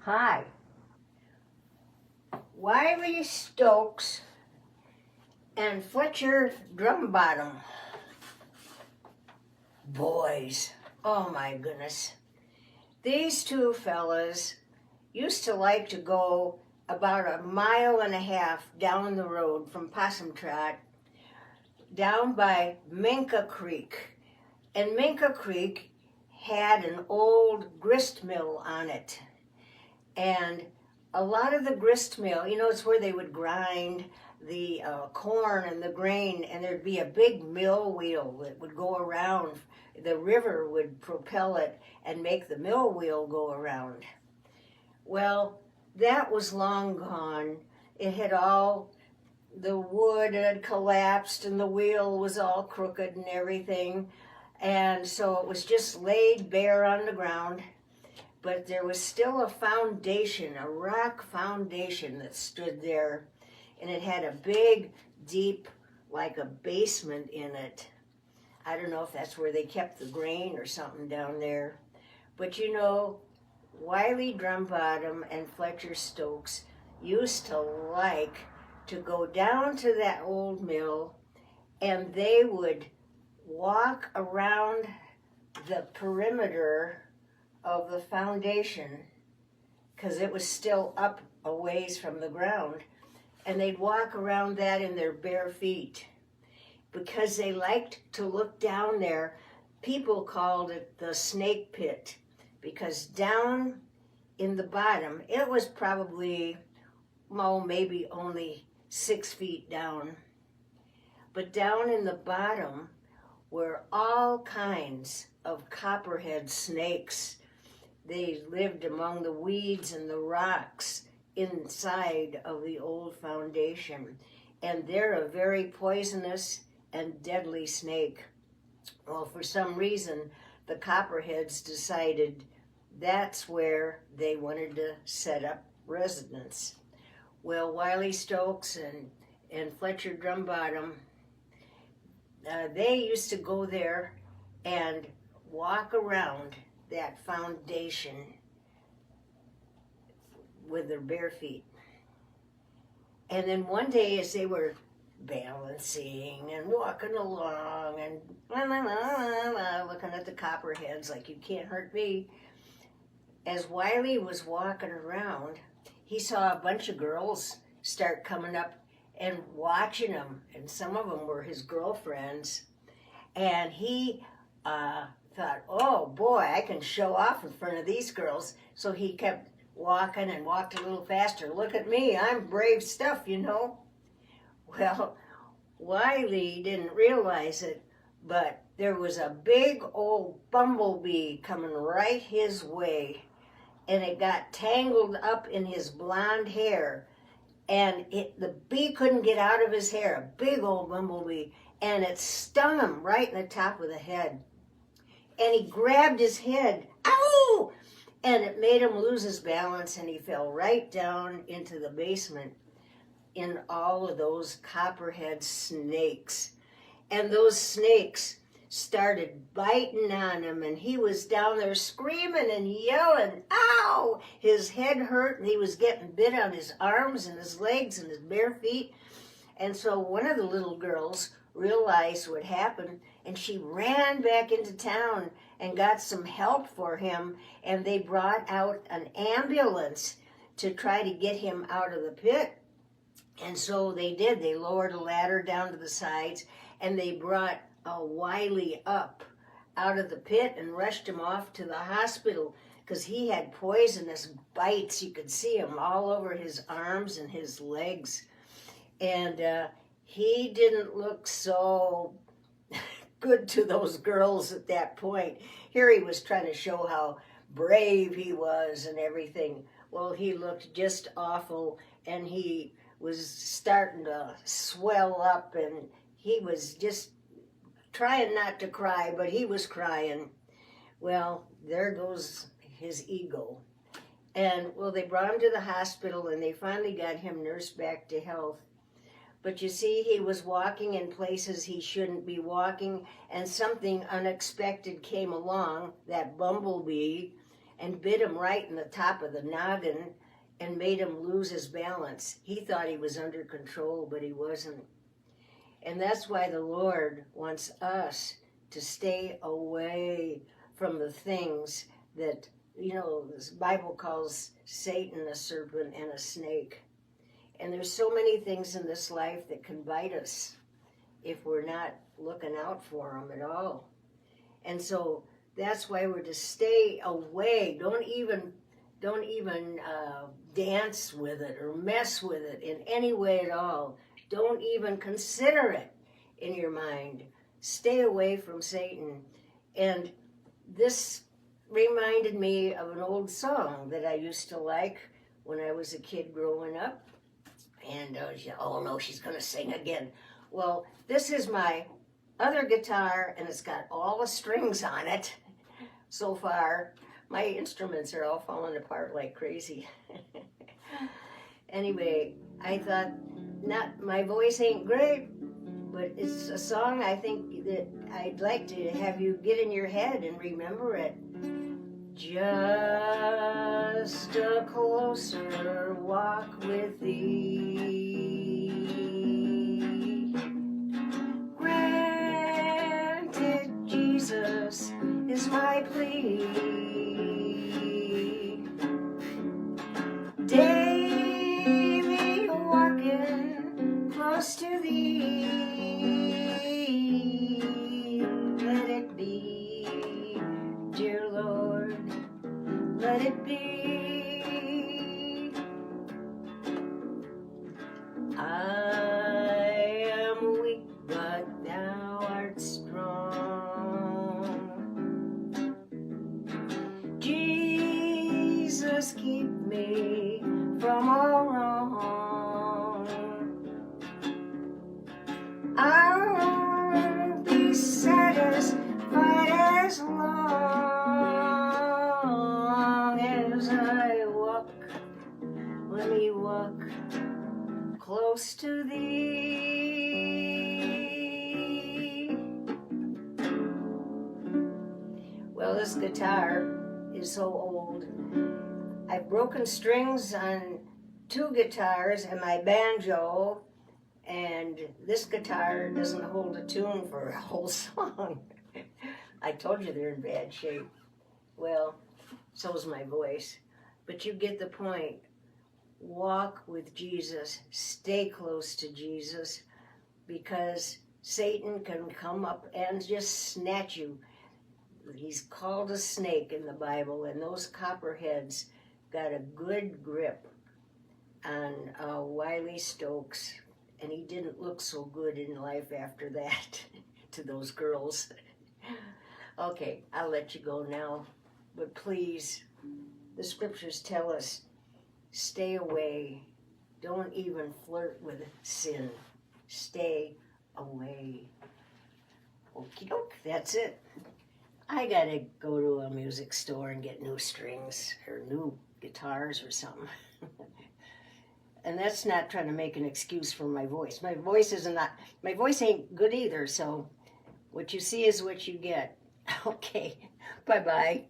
Hi. Wiley Stokes and Fletcher Drumbottom. Boys, oh my goodness. These two fellas used to like to go about 1.5 miles down the road from Possum Trot down by Minka Creek. And Minka Creek had an old grist mill on it. And a lot of the grist mill, it's where they would grind the corn and the grain, and there'd be a big mill wheel that would go around. The river would propel it and make the mill wheel go around. Well, that was long gone. It had the wood had collapsed and the wheel was all crooked and everything. And so it was just laid bare on the ground. But there was still a foundation, a rock foundation that stood there. And it had a big, deep, like a basement in it. I don't know if that's where they kept the grain or something down there. But Wiley Drumbottom and Fletcher Stokes used to like to go down to that old mill, and they would walk around the perimeter of the foundation, because it was still up a ways from the ground, and they'd walk around that in their bare feet because they liked to look down there. People called it the snake pit, because down in the bottom, it was probably, maybe only 6 feet down, but down in the bottom were all kinds of copperhead snakes. They lived among the weeds and the rocks inside of the old foundation. And they're a very poisonous and deadly snake. Well, for some reason, the copperheads decided that's where they wanted to set up residence. Well, Wiley Stokes and Fletcher Drumbottom, they used to go there and walk around that foundation with their bare feet. And then one day, as they were balancing and walking along and looking at the copperheads like, you can't hurt me, as Wiley was walking around, he saw a bunch of girls start coming up and watching him, and some of them were his girlfriends. And he thought, oh boy, I can show off in front of these girls. So he kept walking and walked a little faster. Look at me, I'm brave stuff, Well, Wiley didn't realize it, but there was a big old bumblebee coming right his way, and it got tangled up in his blonde hair, and the bee couldn't get out of his hair, a big old bumblebee, and it stung him right in the top of the head. And he grabbed his head, ow! And it made him lose his balance, and he fell right down into the basement in all of those copperhead snakes. And those snakes started biting on him, and he was down there screaming and yelling, ow! His head hurt, and he was getting bit on his arms and his legs and his bare feet. And so one of the little girls realized what happened, and she ran back into town and got some help for him, and they brought out an ambulance to try to get him out of the pit. And so they did. They lowered a ladder down to the sides, and they brought Wiley up out of the pit and rushed him off to the hospital, because he had poisonous bites. You could see them all over his arms and his legs. And he didn't look so good to those girls at that point. Here he was trying to show how brave he was and everything. Well, he looked just awful, and he was starting to swell up, and he was just trying not to cry, but he was crying. Well, there goes his ego. And, they brought him to the hospital, and they finally got him nursed back to health. But you see, he was walking in places he shouldn't be walking, and something unexpected came along, that bumblebee, and bit him right in the top of the noggin and made him lose his balance. He thought he was under control, but he wasn't. And that's why the Lord wants us to stay away from the things that, the Bible calls Satan a serpent and a snake. And there's so many things in this life that can bite us if we're not looking out for them at all. And so that's why we're to stay away. Don't even dance with it or mess with it in any way at all. Don't even consider it in your mind. Stay away from Satan. And this reminded me of an old song that I used to like when I was a kid growing up. And, oh no, she's going to sing again. Well, this is my other guitar, and it's got all the strings on it. So far, my instruments are all falling apart like crazy. Anyway, I thought, my voice ain't great, but it's a song I think that I'd like to have you get in your head and remember it. Just a closer walk with thee. Granted, Jesus is my plea. Daily walking close to thee. Let it be, dear Lord, let it be. I am weak, but thou art strong. Jesus, keep me from all wrong. I'll be satisfied as long as I walk. Let me walk close to thee. Well, this guitar is so old. I've broken strings on 2 guitars and my banjo, and this guitar doesn't hold a tune for a whole song. I told you they're in bad shape. Well, so's my voice. But you get the point. Walk with Jesus. Stay close to Jesus, because Satan can come up and just snatch you. He's called a snake in the Bible, and those copperheads got a good grip on Wiley Stokes, and he didn't look so good in life after that to those girls. Okay, I'll let you go now, but please, the scriptures tell us, stay away. Don't even flirt with sin. Stay away. Okie doke, that's it. I gotta go to a music store and get new strings or new guitars or something. And that's not trying to make an excuse for my voice. My voice ain't good either, so what you see is what you get. Okay, bye-bye.